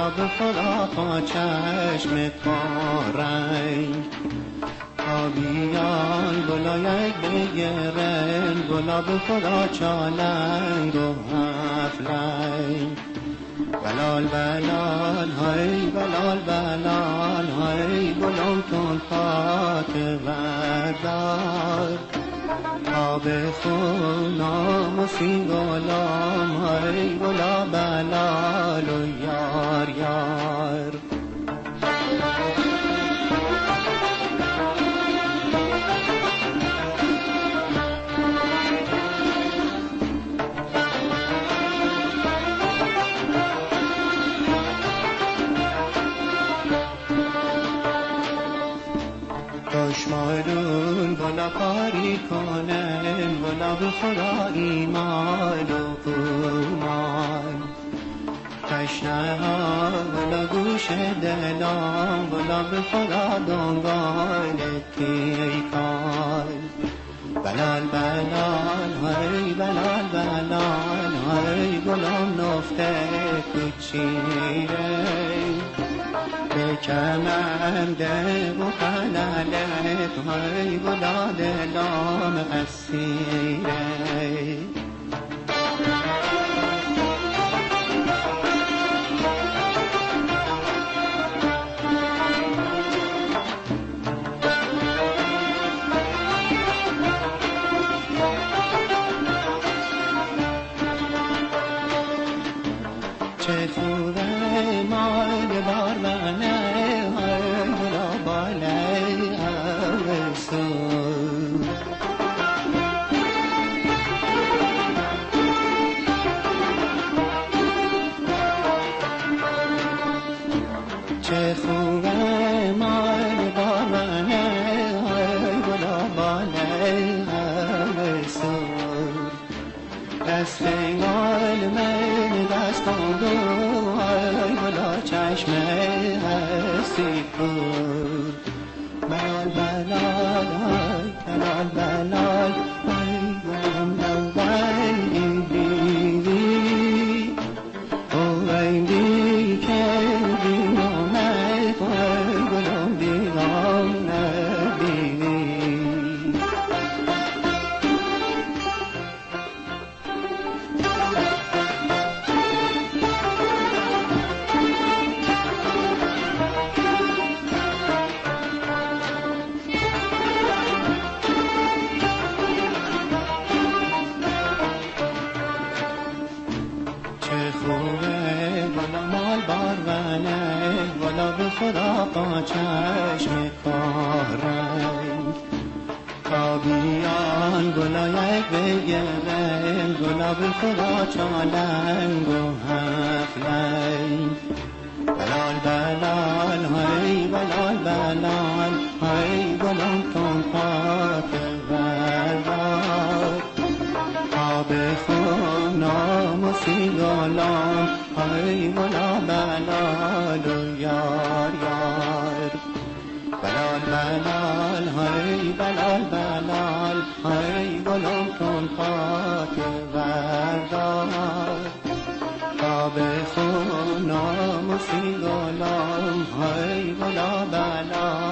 گلاب خدا با چشم کارنگ بیان گلایک بگیرن گلاب خدا چالنگ و هفلنگ بلال بلال های بلال بلال های گلم تون پات وردار آب خونام و سینگلام های گلا بلال و یار یار دشمنون بالا کاری کنن بالا به خدا ایمان و قومان تشنه ها بالا گوش دلان بالا به خدا دنگال تیکان بلال بلال های بلال بلال های گلم نفته کچیره به کمند و قلالت های گلا دلام اسیره چه خوبه مال بارمنه های گلا باله اوسو چه خوبه مال بارمنه های گلا باله اوسو دست مال من دست دو های گلا چشمه هستی کن بلال بلال های بلال بلال های گلم دوبایی بیدی اوی بی که بیمانه های گلم بیگانه بیدی والا به خدا با چشم کارنگ تا بیان گلایک بگیرن گلا به خدا چالنگ و هفلنگ بلال بلال های بلال بلال های گلم تون پاک بردار آب خونام و سیگالام های گلا بلال و یار یار بلال بلال های بلال بلال های گلم تون پاک بردار آب خونام و سیگالام های گلا بلال